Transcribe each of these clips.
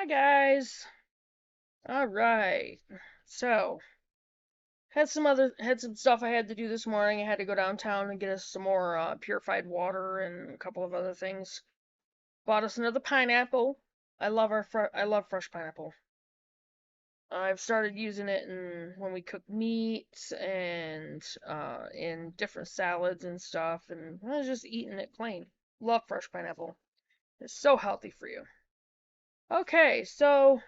Hi guys. All right. So, had some stuff I had to do this morning. I had to go downtown and get us some more purified water and a couple of other things. Bought us another pineapple. I love fresh pineapple. I've started using it when we cook meat and in different salads and stuff, and I was just eating it plain. Love fresh pineapple. It's so healthy for you. Okay, so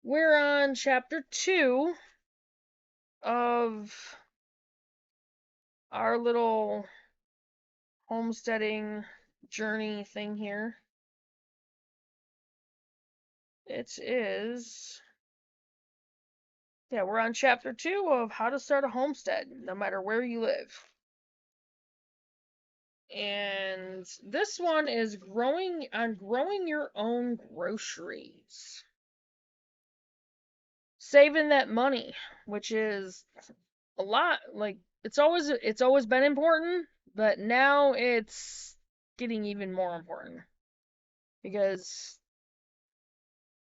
we're on chapter 2 of our little homesteading journey thing here. It is, yeah, we're on chapter 2 of how to start a homestead, no matter where you live. And this one is growing your own groceries. Saving that money, which is a lot, like it's always been important, but now it's getting even more important because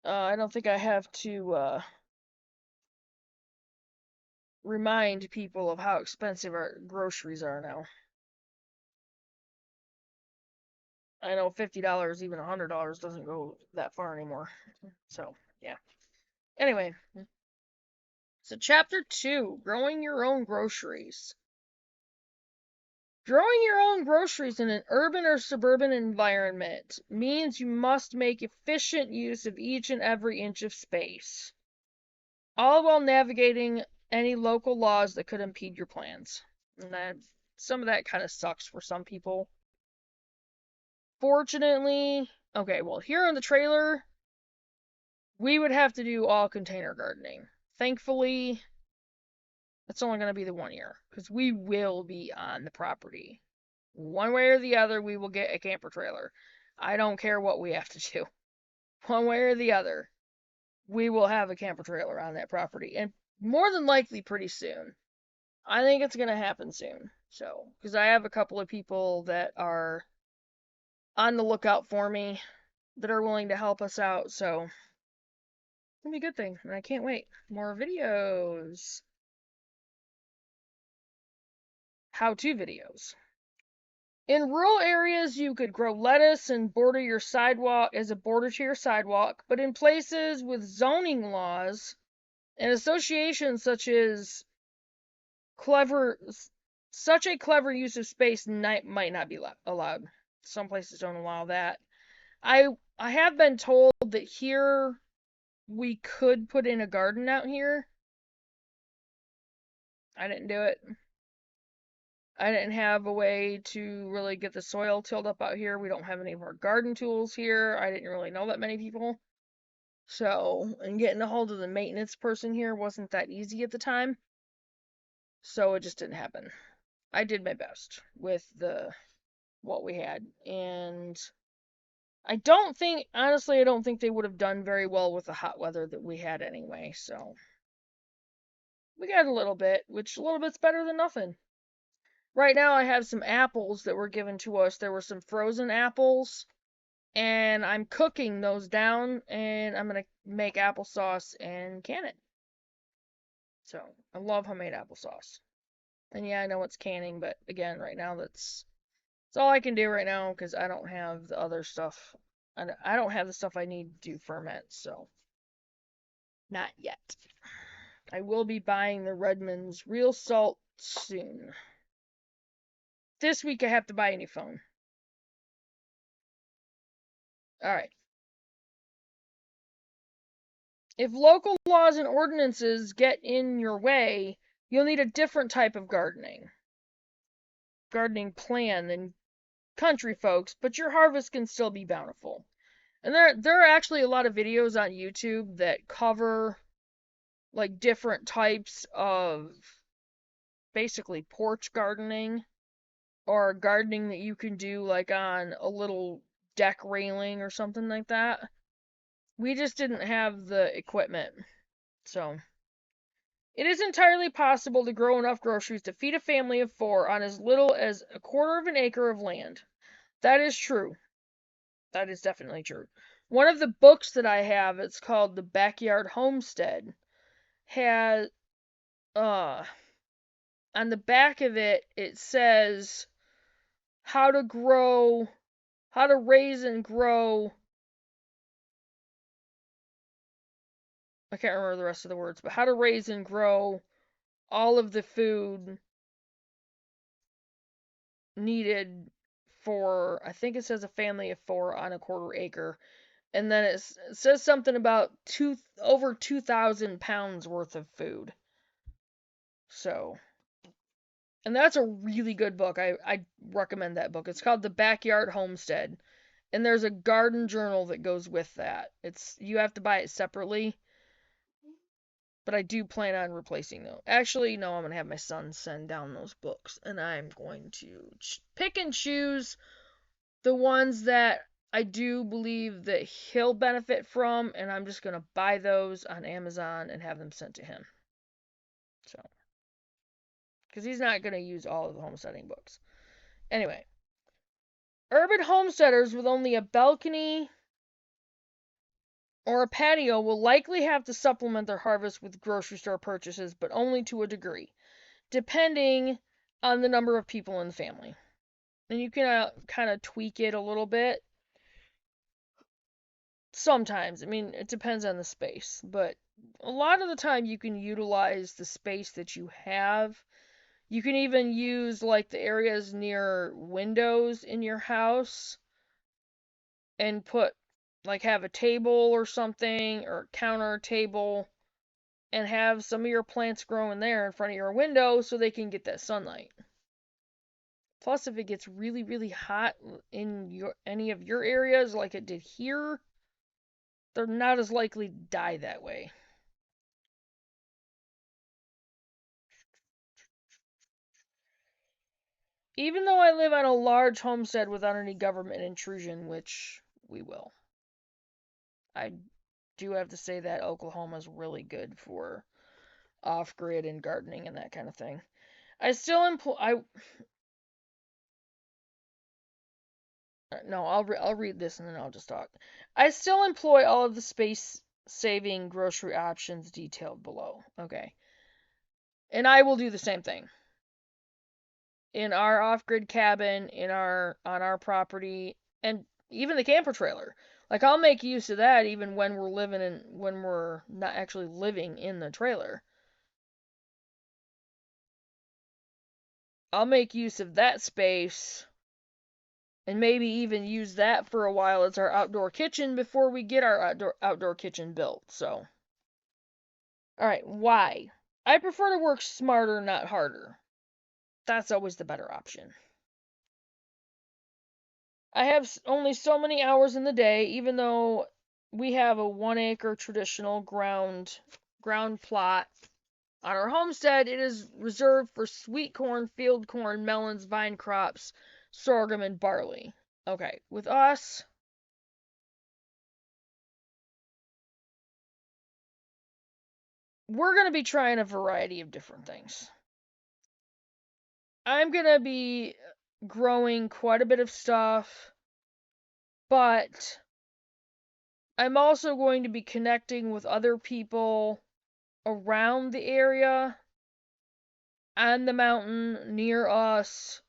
I don't think I have to remind people of how expensive our groceries are now. I know $50, even $100 doesn't go that far anymore. So, yeah. Anyway, so chapter 2, growing your own groceries. Growing your own groceries in an urban or suburban environment means you must make efficient use of each and every inch of space, all while navigating any local laws that could impede your plans. And some of that kind of sucks for some people. Fortunately, okay, well, here on the trailer, we would have to do all container gardening. Thankfully, it's only going to be the 1 year because we will be on the property. One way or the other, we will get a camper trailer. I don't care what we have to do. One way or the other, we will have a camper trailer on that property, and more than likely pretty soon. I think it's going to happen soon. So, because I have a couple of people that are on the lookout for me that are willing to help us out, so it's gonna be a good thing, and I can't wait. More videos. How-to videos. In rural areas, you could grow lettuce and border your sidewalk as a border to your sidewalk, but in places with zoning laws and associations clever, such a clever use of space might not be allowed. Some places don't allow that. I I have been told that here we could put in a garden out here. I didn't do it. I didn't have a way to really get the soil tilled up out here. We don't have any of our garden tools here. I didn't really know that many people. So, and getting a hold of the maintenance person here wasn't that easy at the time. So it just didn't happen. I did my best with the what we had. And honestly, I don't think they would have done very well with the hot weather that we had anyway. So, we got a little bit, which a little bit's better than nothing. Right now, I have some apples that were given to us. There were some frozen apples, and I'm cooking those down, and I'm gonna make applesauce and can it. So I love homemade applesauce. And yeah, I know it's canning, but again, right now that's all I can do right now because I don't have the other stuff. I don't have the stuff I need to ferment, so not yet. I will be buying the Redmond's real salt soon. This week I have to buy a new phone. All right. If local laws and ordinances get in your way, you'll need a different type of gardening plan than country folks, but your harvest can still be bountiful. And there are actually a lot of videos on YouTube that cover like different types of basically porch gardening or gardening that you can do like on a little deck railing or something like that. We just didn't have the equipment. So, it is entirely possible to grow enough groceries to feed a family of 4 on as little as a quarter of an acre of land. That is true. That is definitely true. One of the books that I have, it's called The Backyard Homestead, has uh on the back of it it says how to grow, how to raise and grow. I can't remember the rest of the words, but how to raise and grow all of the food needed for, I think it says a family of 4 on a quarter acre. And then it says something about over 2,000 pounds worth of food. So, and that's a really good book. I recommend that book. It's called The Backyard Homestead. And there's a garden journal that goes with that. You have to buy it separately, but I do plan on replacing those. Actually, no, I'm going to have my son send down those books, and I'm going to pick and choose the ones that I do believe that he'll benefit from, and I'm just going to buy those on Amazon and have them sent to him. So, because he's not going to use all of the homesteading books. Anyway, urban homesteaders with only a balcony or a patio will likely have to supplement their harvest with grocery store purchases, but only to a degree, depending on the number of people in the family. And you can kind of tweak it a little bit. Sometimes, I mean, it depends on the space, but a lot of the time you can utilize the space that you have. You can even use like the areas near windows in your house and have a table or something, or a counter table, and have some of your plants growing there in front of your window so they can get that sunlight. Plus, if it gets really, really hot in any of your areas like it did here, they're not as likely to die that way. Even though I live on a large homestead without any government intrusion, which we will, I do have to say that Oklahoma's really good for off-grid and gardening and that kind of thing. I still employ. No, I'll read this and then I'll just talk. I still employ all of the space-saving grocery options detailed below. Okay, and I will do the same thing in our off-grid cabin, on our property, and even the camper trailer. Like I'll make use of that even when we're not actually living in the trailer. I'll make use of that space and maybe even use that for a while as our outdoor kitchen before we get our outdoor kitchen built. So, all right, why? I prefer to work smarter, not harder. That's always the better option. I have only so many hours in the day, even though we have a 1 acre traditional ground plot on our homestead. It is reserved for sweet corn, field corn, melons, vine crops, sorghum, and barley. Okay, with us, we're going to be trying a variety of different things. I'm going to be growing quite a bit of stuff, but I'm also going to be connecting with other people around the area, on the mountain, near us.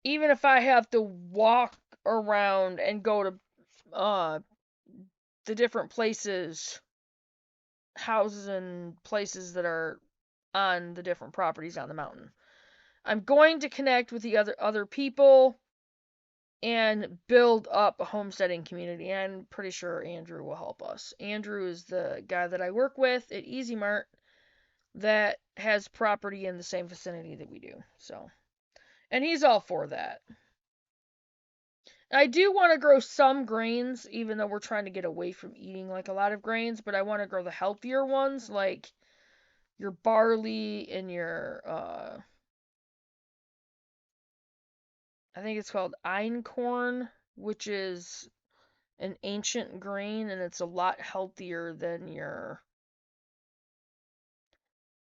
Even if I have to walk around and go to the different places, houses and places that are on the different properties on the mountain. I'm going to connect with the other people and build up a homesteading community. I'm pretty sure Andrew will help us. Andrew is the guy that I work with at Easy Mart that has property in the same vicinity that we do. So, and he's all for that. I do want to grow some grains, even though we're trying to get away from eating like a lot of grains, but I want to grow the healthier ones, like your barley and your I think it's called einkorn, which is an ancient grain and it's a lot healthier than your.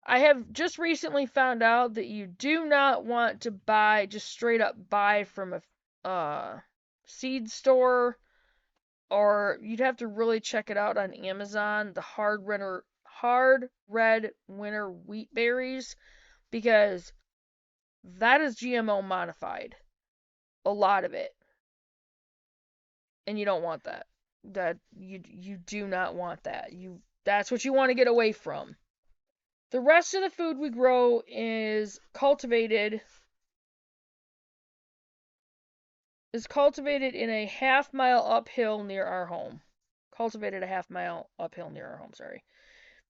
I have just recently found out that you do not want to just straight up buy from a seed store, or you'd have to really check it out on Amazon, the hard red winter wheat berries, because that is GMO modified. A lot of it. And you don't want that. That you do not want that. That's what you want to get away from. The rest of the food we grow is cultivated in a half-mile uphill near our home. Cultivated a half-mile uphill near our home, sorry.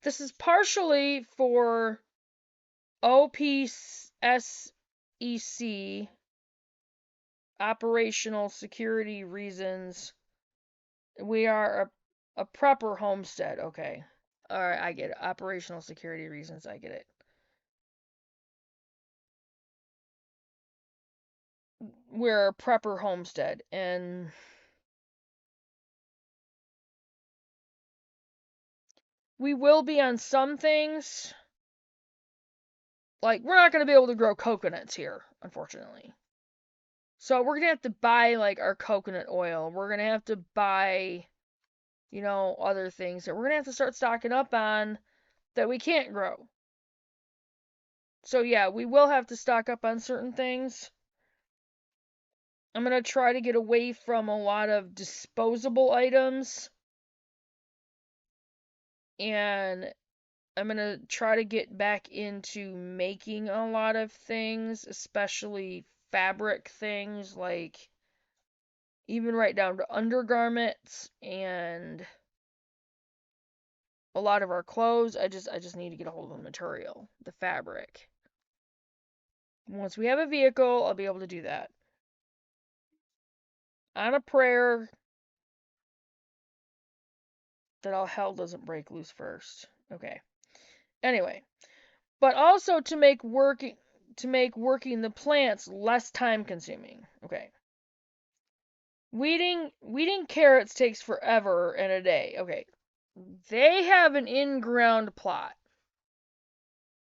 This is partially for OPSEC, operational security reasons. We are a prepper homestead, okay. Alright, I get it. Operational security reasons, I get it. We're a prepper homestead, and we will be on some things. Like, we're not going to be able to grow coconuts here, unfortunately. So we're going to have to buy, like, our coconut oil. We're going to have to buy, other things that we're going to have to start stocking up on that we can't grow. So yeah, we will have to stock up on certain things. I'm going to try to get away from a lot of disposable items. And I'm going to try to get back into making a lot of things, especially fabric things, like even right down to undergarments and a lot of our clothes. I just need to get a hold of the material, the fabric. Once we have a vehicle, I'll be able to do that. On a prayer that all hell doesn't break loose first. Okay. Anyway, but also to make working the plants less time consuming. Okay. Weeding carrots takes forever and a day. Okay. They have an in-ground plot.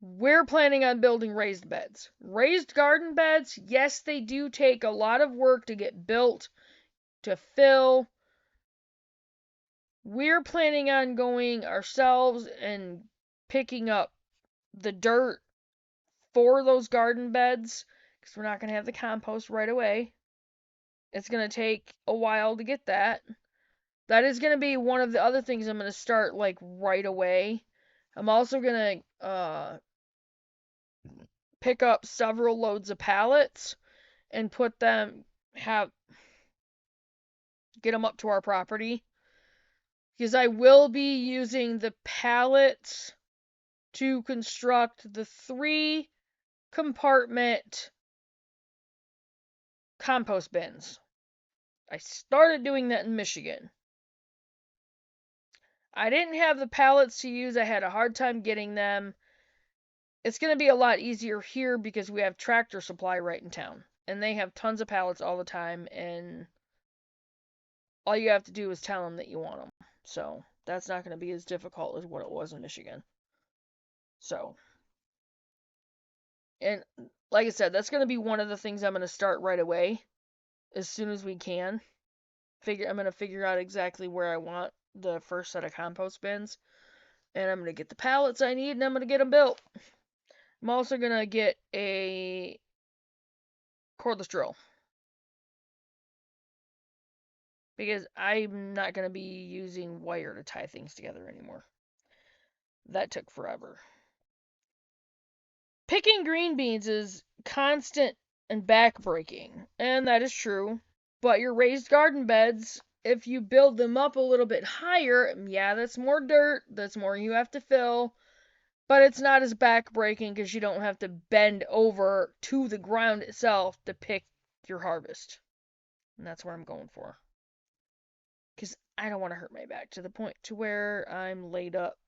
We're planning on building raised beds. Raised garden beds, yes, they do take a lot of work to get built, to fill. We're planning on going ourselves and picking up the dirt for those garden beds, because we're not going to have the compost right away. It's going to take a while to get that. That is going to be one of the other things I'm going to start, like, right away. I'm also going to pick up several loads of pallets and get them up to our property. Because I will be using the pallets to construct the 3-compartment compost bins. I started doing that in Michigan. I didn't have the pallets to use. I had a hard time getting them. It's going to be a lot easier here because we have Tractor Supply right in town. And they have tons of pallets all the time. And all you have to do is tell them that you want them. So that's not going to be as difficult as what it was in Michigan. So, and like I said, that's going to be one of the things I'm going to start right away as soon as we can. I'm going to figure out exactly where I want the first set of compost bins. And I'm going to get the pallets I need, and I'm going to get them built. I'm also going to get a cordless drill. Because I'm not going to be using wire to tie things together anymore. That took forever. Picking green beans is constant and backbreaking, and that is true. But your raised garden beds, if you build them up a little bit higher, yeah, that's more dirt, that's more you have to fill, but it's not as backbreaking because you don't have to bend over to the ground itself to pick your harvest. And that's what I'm going for. Because I don't want to hurt my back to the point to where I'm laid up.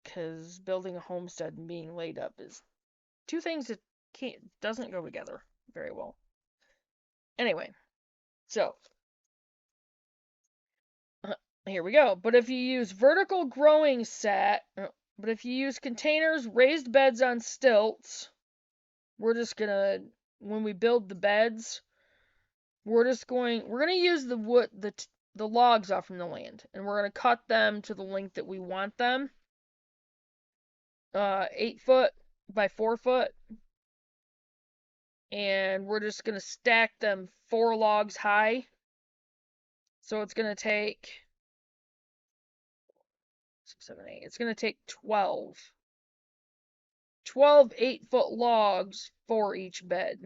Because building a homestead and being laid up is two things that doesn't go together very well. Anyway, so here we go. But if you use containers, raised beds on stilts, we're just gonna, when we build the beds, we're going to use the wood, the logs off from the land, and we're going to cut them to the length that we want them. 8 foot by 4 foot. And we're just going to stack them 4 logs high. So it's going to take 6, 7, 8. It's going to take 12 8-foot logs for each bed.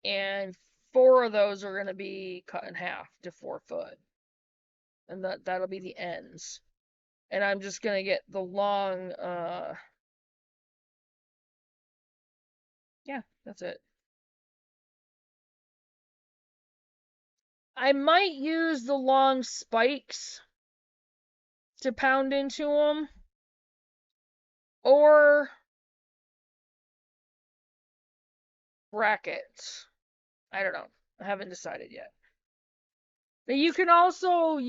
And 4 of those are going to be cut in half to 4 foot. And that'll be the ends. And I'm just going to get the long, yeah, that's it. I might use the long spikes to pound into them, or brackets. I don't know. I haven't decided yet. But you can also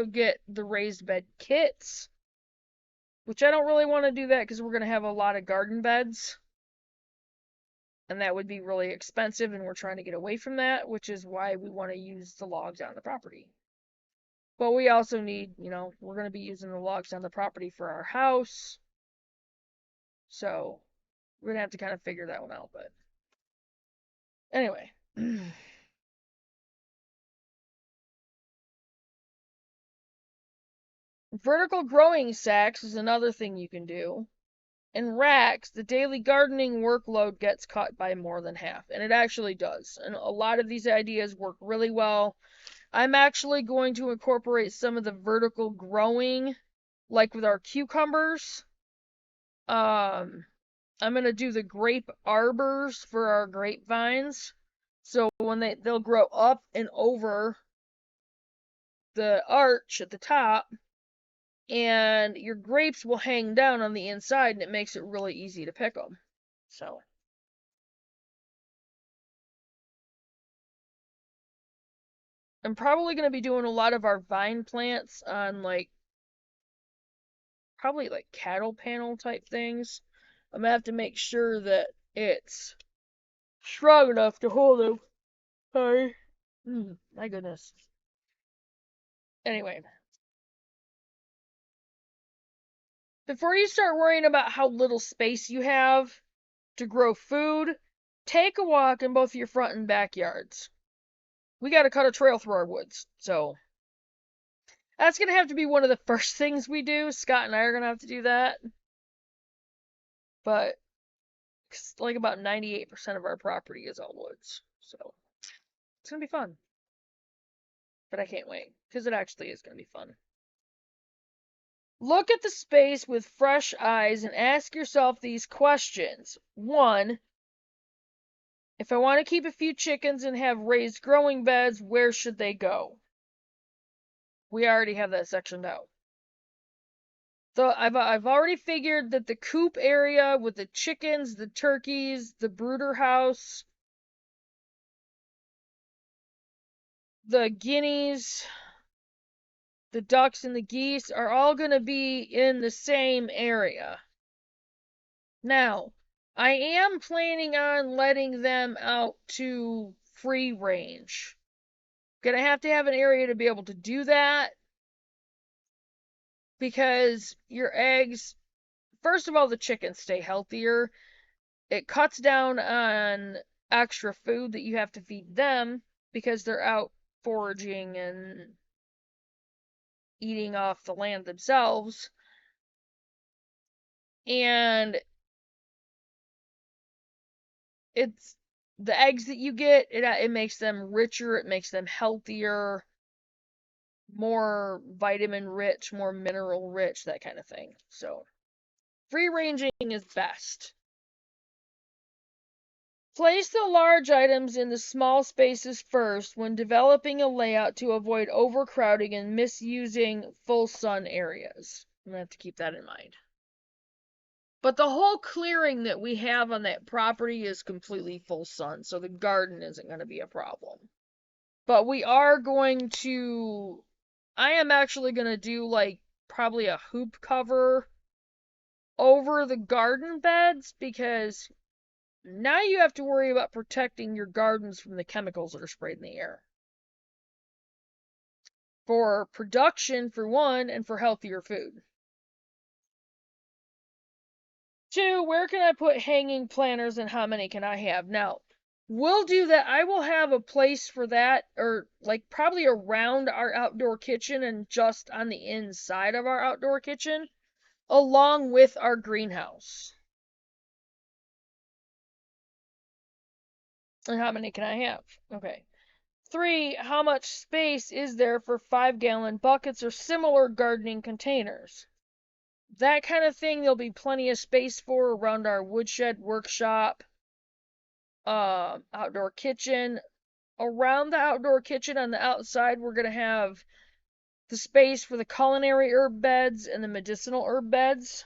get the raised bed kits, which I don't really want to do that because we're going to have a lot of garden beds. And that would be really expensive, and we're trying to get away from that, which is why we want to use the logs on the property. But we also need, we're going to be using the logs on the property for our house. So we're going to have to kind of figure that one out. But anyway. Vertical growing sacks is another thing you can do. In racks, the daily gardening workload gets cut by more than half, and it actually does. And a lot of these ideas work really well. I'm actually going to incorporate some of the vertical growing, like with our cucumbers. I'm going to do the grape arbors for our grapevines. So when they'll grow up and over the arch at the top, and your grapes will hang down on the inside, and it makes it really easy to pick them. So I'm probably going to be doing a lot of our vine plants on probably cattle panel type things. I'm going to have to make sure that it's strong enough to hold them. Sorry. My goodness. Anyway. Before you start worrying about how little space you have to grow food, take a walk in both your front and backyards. We got to cut a trail through our woods, so that's going to have to be one of the first things we do. Scott and I are going to have to do that. But about 98% of our property is all woods, so it's going to be fun. But I can't wait, because it actually is going to be fun. Look at the space with fresh eyes and ask yourself these questions. 1, if I want to keep a few chickens and have raised growing beds, where should they go? We already have that sectioned out. So I've already figured that the coop area with the chickens, the turkeys, the brooder house, the guineas, the ducks, and the geese are all going to be in the same area. Now, I am planning on letting them out to free range. Gonna have to have an area to be able to do that, because your eggs, first of all, the chickens stay healthier. It cuts down on extra food that you have to feed them because they're out foraging and eating off the land themselves. And it's the eggs that you get, it makes them richer, it makes them healthier, more vitamin rich, more mineral rich, that kind of thing. So free ranging is best. Place the large items in the small spaces first when developing a layout to avoid overcrowding and misusing full sun areas. I'm going to have to keep that in mind. But the whole clearing that we have on that property is completely full sun, so the garden isn't going to be a problem. But we are going to, I am actually going to do probably a hoop cover over the garden beds, because Now you have to worry about protecting your gardens from the chemicals that are sprayed in the air. For production, for one, and for healthier food. Two, where can I put hanging planters and how many can I have? Now, we'll do that. I will have a place for that, or like probably around our outdoor kitchen and just on the inside of our outdoor kitchen, along with our greenhouse. And how many can I have? Okay. Three, how much space is there for 5-gallon buckets or similar gardening containers? That kind of thing, there'll be plenty of space for around our woodshed workshop, outdoor kitchen. Around the outdoor kitchen on the outside, we're going to have the space for the culinary herb beds and the medicinal herb beds.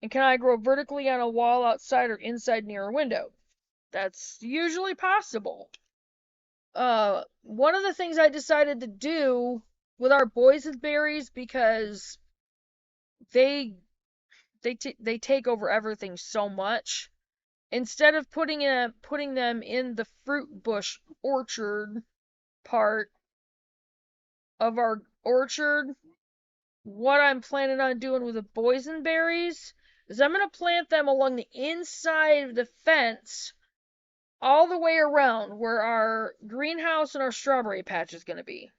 And can I grow vertically on a wall outside or inside near a window? That's usually possible. One of the things I decided to do with our boysenberries, because they they take over everything so much. Instead of putting them in the fruit bush orchard part of our orchard, what I'm planning on doing with the boysenberries is I'm going to plant them along the inside of the fence all the way around where our greenhouse and our strawberry patch is going to be.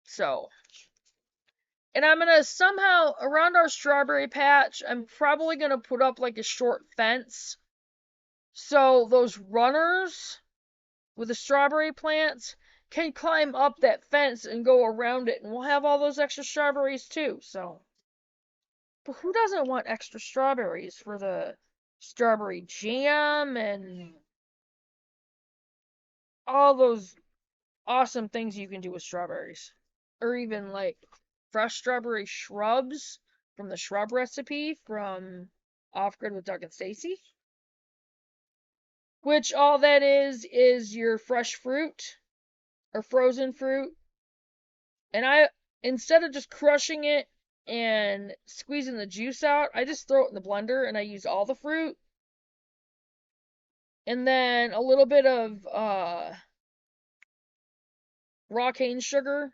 So, and I'm going to somehow, around our strawberry patch, I'm probably going to put up like a short fence. So those runners with the strawberry plants can climb up that fence and go around it, and we'll have all those extra strawberries too. So, but who doesn't want extra strawberries for the strawberry jam and all those awesome things you can do with strawberries? Or even like fresh strawberry shrubs from the shrub recipe from Off Grid with Doug and Stacy. Which all that is your fresh fruit or frozen fruit. And instead of just crushing it and squeezing the juice out, I just throw it in the blender and I use all the fruit. And then a little bit of raw cane sugar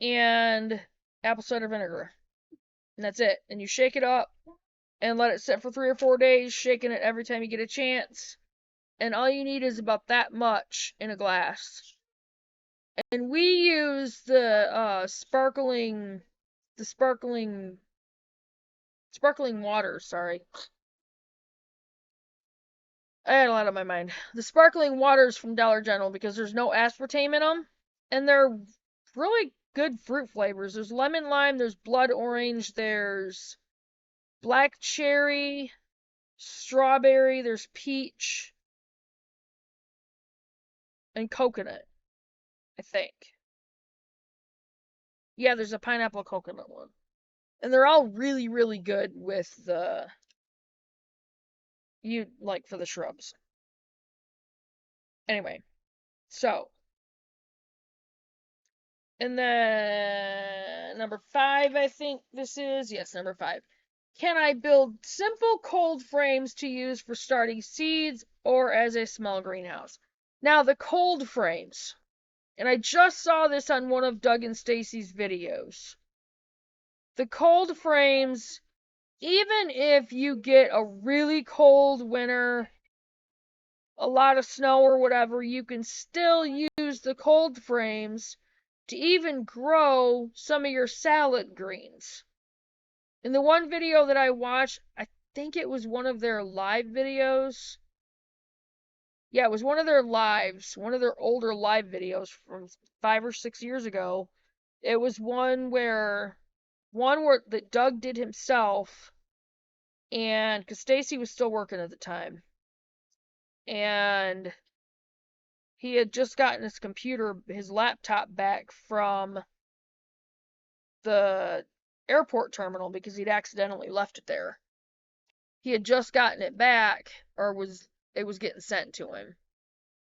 and apple cider vinegar. And that's it. And you shake it up and let it sit for 3 or 4 days, shaking it every time you get a chance. And all you need is about that much in a glass. And we use the sparkling water, sorry. I had a lot on my mind. The sparkling waters from Dollar General, because there's no aspartame in them, and they're really good fruit flavors. There's lemon lime, there's blood orange, there's black cherry, strawberry, there's peach, and coconut, I think. Yeah, there's a pineapple coconut one. And they're all really, really good with for the shrubs. Anyway, so, and then number 5, I think this is. Yes, number 5. Can I build simple cold frames to use for starting seeds or as a small greenhouse? Now, the cold frames, and I just saw this on one of Doug and Stacy's videos. The cold frames, even if you get a really cold winter, a lot of snow or whatever, you can still use the cold frames to even grow some of your salad greens. In the one video that I watched, I think it was one of their live videos. Yeah, it was one of their lives, one of their older live videos from 5 or 6 years ago. It was one where that Doug did himself, and because Stacy was still working at the time, and he had just gotten his laptop back from the airport terminal because he'd accidentally left it there. He had just gotten it back, or it was getting sent to him.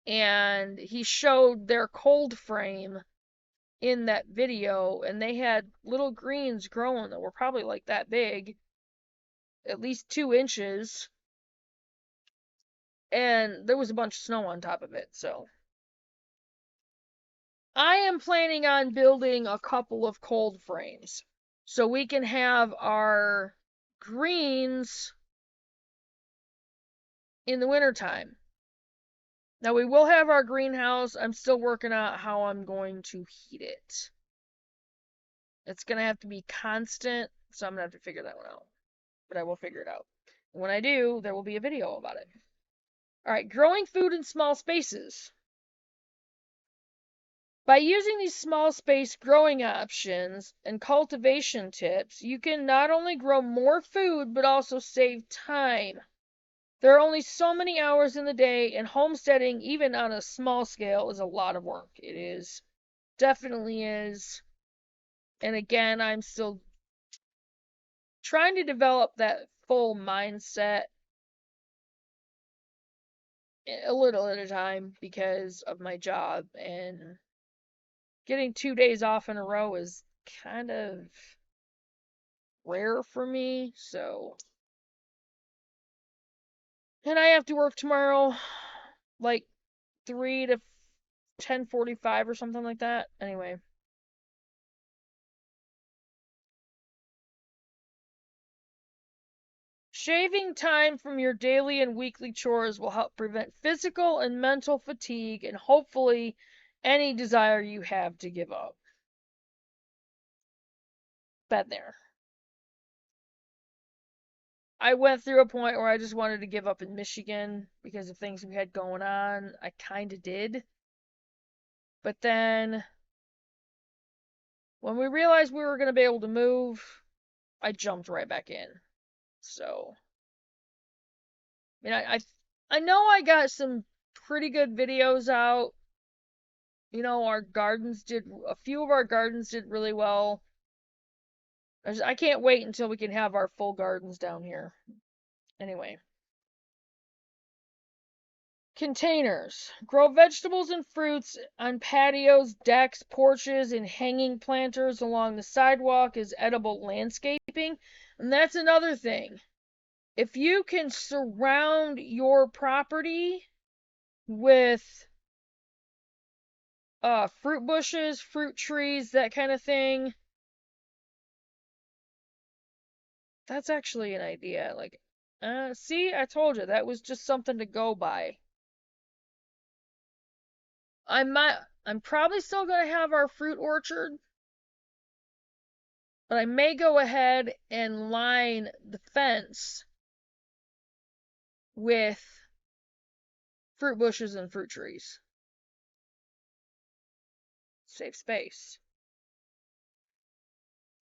And he showed their cold frame in that video, and they had little greens growing that were probably like that big, at least 2 inches. and there was a bunch of snow on top of it. So I am planning on building a couple of cold frames so we can have our greens in the wintertime. Now we will have our greenhouse. I'm still working out how I'm going to heat it. It's going to have to be constant, so I'm going to have to figure that one out. But I will figure it out. When I do, there will be a video about it. All right, growing food in small spaces. By using these small space growing options and cultivation tips, you can not only grow more food but also save time. There are only so many hours in the day, and homesteading, even on a small scale, is a lot of work. It is. Definitely is. And again, I'm still trying to develop that full mindset a little at a time because of my job, and getting 2 days off in a row is kind of rare for me. So, and I have to work tomorrow like 3 to 10:45 or something like that. Anyway, shaving time from your daily and weekly chores will help prevent physical and mental fatigue and hopefully any desire you have to give up. Been there. I went through a point where I just wanted to give up in Michigan because of things we had going on. I kind of did. But then when we realized we were going to be able to move, I jumped right back in. So, I mean, I know I got some pretty good videos out. You know, a few of our gardens did really well. I can't wait until we can have our full gardens down here. Anyway. Containers. Grow vegetables and fruits on patios, decks, porches, and hanging planters along the sidewalk as edible landscaping. And that's another thing. If you can surround your property with fruit bushes, fruit trees, that kind of thing, that's actually an idea. Like, see, I told you that was just something to go by. I'm probably still gonna have our fruit orchard, but I may go ahead and line the fence with fruit bushes and fruit trees. Save space.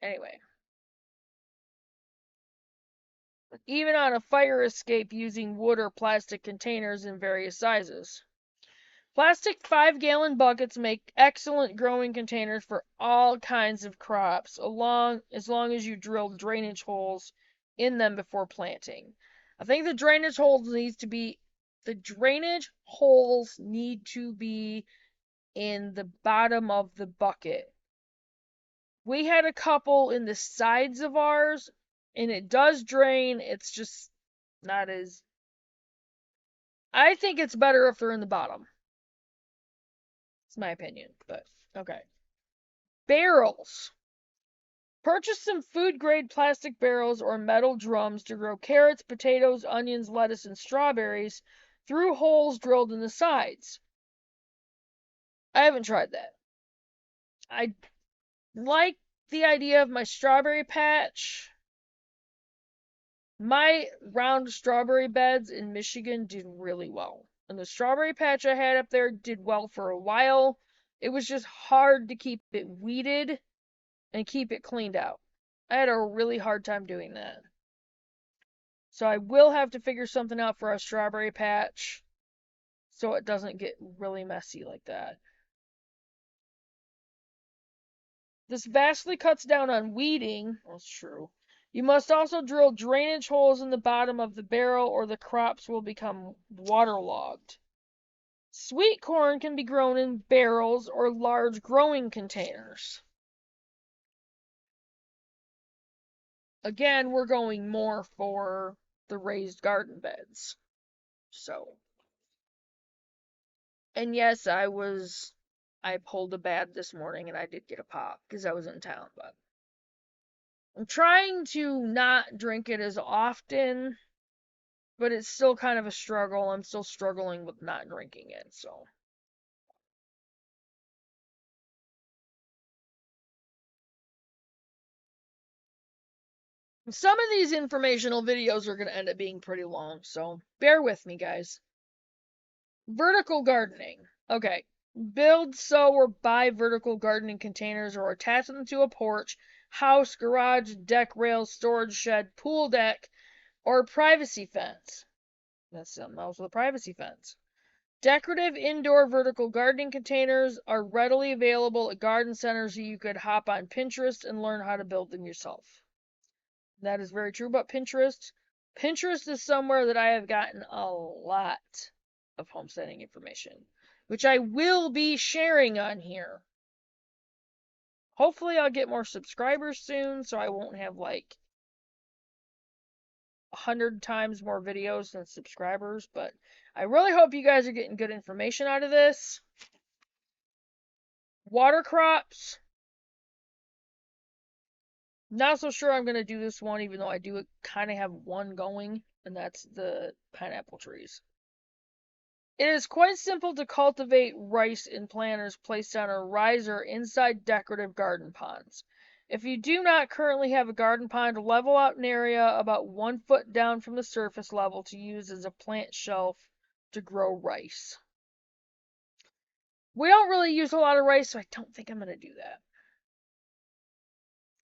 Anyway, even on a fire escape using wood or plastic containers in various sizes. Plastic 5-gallon buckets make excellent growing containers for all kinds of crops, as long as you drill drainage holes in them before planting. I think the drainage holes need to be in the bottom of the bucket. We had a couple in the sides of ours, and it does drain. It's just not as. I think it's better if they're in the bottom. It's my opinion, but okay. Barrels. Purchase some food grade plastic barrels or metal drums to grow carrots, potatoes, onions, lettuce, and strawberries through holes drilled in the sides. I haven't tried that. I like the idea of my strawberry patch. My round strawberry beds in Michigan did really well. And the strawberry patch I had up there did well for a while. It was just hard to keep it weeded and keep it cleaned out. I had a really hard time doing that. So I will have to figure something out for our strawberry patch so it doesn't get really messy like that. This vastly cuts down on weeding. That's true. You must also drill drainage holes in the bottom of the barrel or the crops will become waterlogged. Sweet corn can be grown in barrels or large growing containers. Again, we're going more for the raised garden beds. So, And yes, I pulled a bad this morning and I did get a pop because I was in town, but I'm trying to not drink it as often, but it's still kind of a struggle. I'm still struggling with not drinking it, so. Some of these informational videos are going to end up being pretty long, so bear with me, guys. Vertical gardening. Okay. Build, sow, or buy vertical gardening containers or attach them to a porch, house, garage, deck rail, storage shed, pool deck, or privacy fence. That's something else with a privacy fence. Decorative indoor vertical gardening containers are readily available at garden centers, so you could hop on Pinterest and learn how to build them yourself. That is very true about Pinterest. Pinterest is somewhere that I have gotten a lot of homesteading information, which I will be sharing on here. Hopefully, I'll get more subscribers soon, so I won't have like 100 times more videos than subscribers, but I really hope you guys are getting good information out of this. Water crops. Not so sure I'm going to do this one, even though I do kind of have one going, and that's the pineapple trees. It is quite simple to cultivate rice in planters placed on a riser inside decorative garden ponds. If you do not currently have a garden pond, level out an area about 1 foot down from the surface level to use as a plant shelf to grow rice. We don't really use a lot of rice, so I don't think I'm going to do that.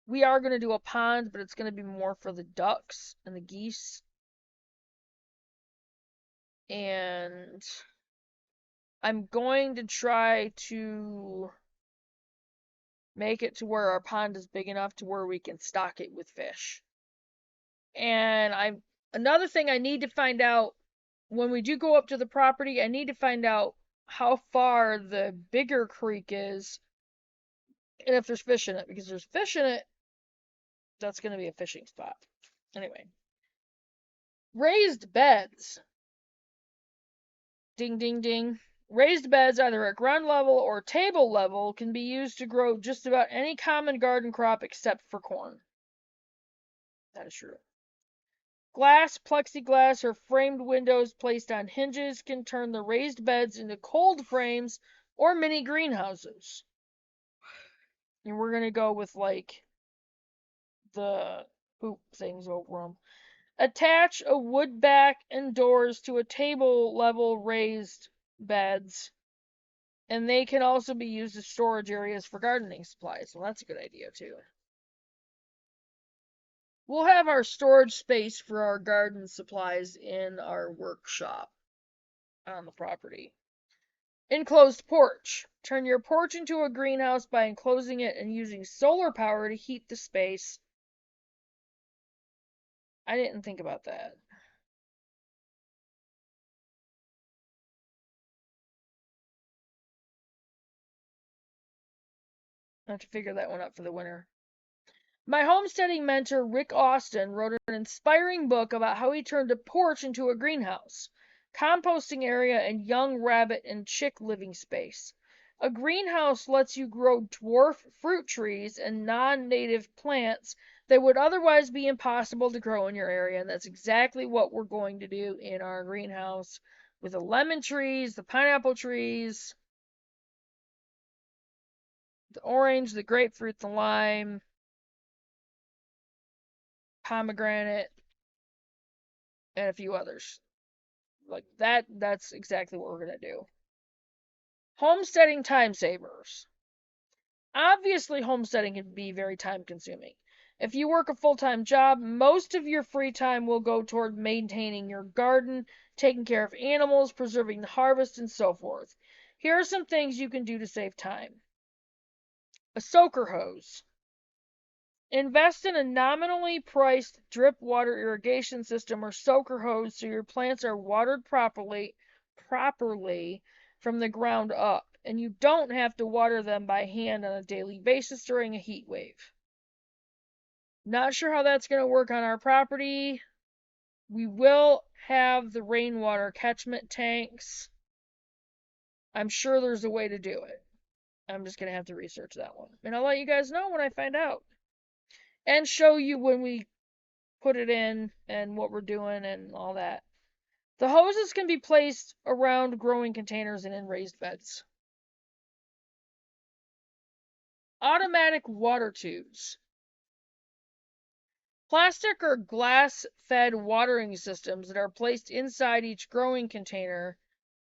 We are going to do a pond, but it's going to be more for the ducks and the geese. And I'm going to try to make it to where our pond is big enough to where we can stock it with fish. And another thing I need to find out when we do go up to the property, I need to find out how far the bigger creek is and if there's fish in it, because there's fish in it, that's going to be a fishing spot. Anyway, raised beds. Ding, ding, ding. Raised beds, either at ground level or table level, can be used to grow just about any common garden crop except for corn. That is true. Glass, plexiglass, or framed windows placed on hinges can turn the raised beds into cold frames or mini greenhouses. And we're going to go with like the hoop things over them. Attach a wood back and doors to a table level raised beds, and they can also be used as storage areas for gardening supplies. Well, that's a good idea too. We'll have our storage space for our garden supplies in our workshop on the property. Enclosed porch. Turn your porch into a greenhouse by enclosing it and using solar power to heat the space. I didn't think about that. I have to figure that one out for the winter. My homesteading mentor, Rick Austin, wrote an inspiring book about how he turned a porch into a greenhouse, composting area, and young rabbit and chick living space. A greenhouse lets you grow dwarf fruit trees and non-native plants that would otherwise be impossible to grow in your area, and that's exactly what we're going to do in our greenhouse with the lemon trees, the pineapple trees, the orange, the grapefruit, the lime, pomegranate, and a few others. Like that's exactly what we're going to do. Homesteading time savers. Obviously, homesteading can be very time consuming. If you work a full-time job, most of your free time will go toward maintaining your garden, taking care of animals, preserving the harvest, and so forth. Here are some things you can do to save time. A soaker hose. Invest in a nominally priced drip water irrigation system or soaker hose so your plants are watered properly from the ground up, and you don't have to water them by hand on a daily basis during a heat wave. Not sure how that's going to work on our property. We will have the rainwater catchment tanks. I'm sure there's a way to do it. I'm just going to have to research that one. And I'll let you guys know when I find out. And show you when we put it in and what we're doing and all that. The hoses can be placed around growing containers and in raised beds. Automatic water tubes. Plastic or glass-fed watering systems that are placed inside each growing container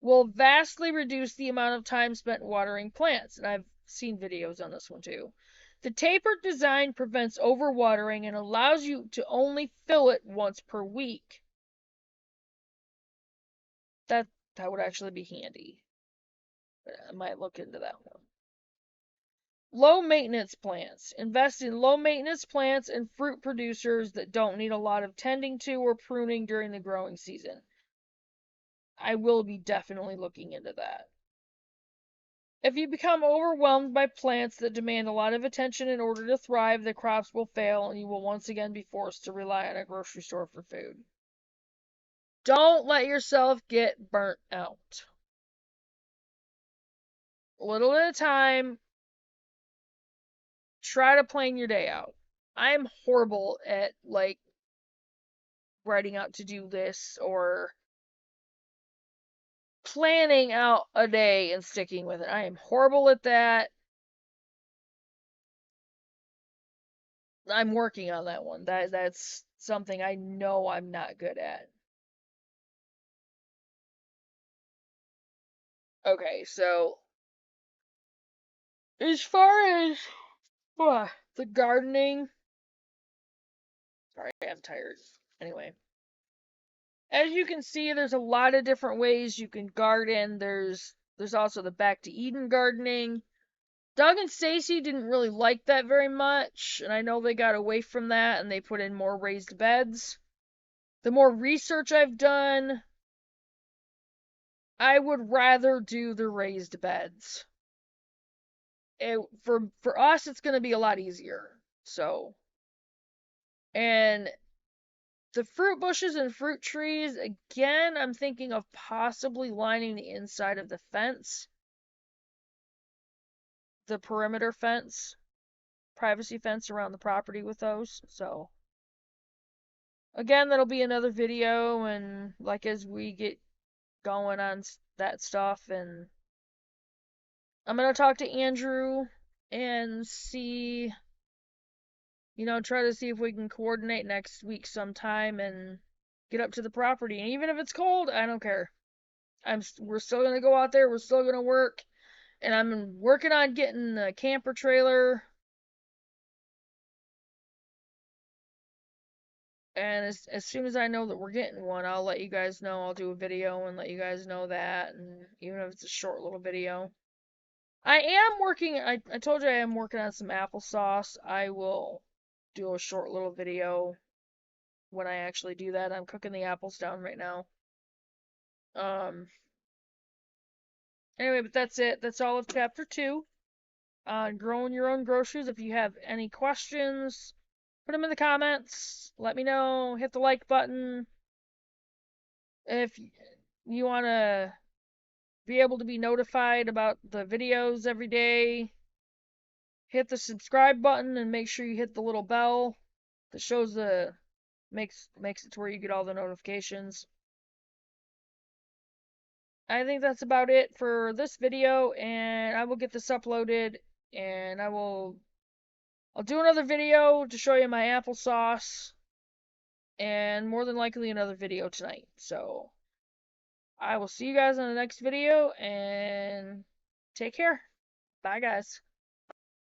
will vastly reduce the amount of time spent watering plants. And I've seen videos on this one too. The tapered design prevents overwatering and allows you to only fill it once per week. That would actually be handy. I might look into that one. Low maintenance plants. Invest in low maintenance plants and fruit producers that don't need a lot of tending to or pruning during the growing season. I will be definitely looking into that. If you become overwhelmed by plants that demand a lot of attention in order to thrive, the crops will fail and you will once again be forced to rely on a grocery store for food. Don't let yourself get burnt out. A little at a time, try to plan your day out. I'm horrible at like writing out to-do lists or planning out a day and sticking with it. I am horrible at that. I'm working on that one. That's something I know I'm not good at. Okay, so as far as the gardening, sorry, I'm tired. Anyway, as you can see, there's a lot of different ways you can garden. There's also the back to Eden gardening. Doug and Stacy didn't really like that very much, and I know they got away from that and they put in more raised beds. The more research I've done, I would rather do the raised beds. For us, it's going to be a lot easier. So, and the fruit bushes and fruit trees, again, I'm thinking of possibly lining the inside of the fence, the perimeter fence, privacy fence around the property with those. So, again, that'll be another video, and like as we get going on that stuff, and I'm gonna talk to Andrew and see, try to see if we can coordinate next week sometime and get up to the property. And even if it's cold, I don't care. We're still gonna go out there. We're still gonna work, and I'm working on getting a camper trailer. And as soon as I know that we're getting one, I'll let you guys know. I'll do a video and let you guys know that, and even if it's a short little video. I am working, I told you I am working on some applesauce. I will do a short little video when I actually do that. I'm cooking the apples down right now. Um, anyway, but that's it. That's all of chapter 2 on growing your own groceries. If you have any questions, put them in the comments. Let me know. Hit the like button. If you want to be able to be notified about the videos every day, hit the subscribe button and make sure you hit the little bell that shows makes it to where you get all the notifications. I think that's about it for this video, and I will get this uploaded, and I'll do another video to show you my applesauce, and more than likely another video tonight. So I will see you guys in the next video, and take care. Bye, guys.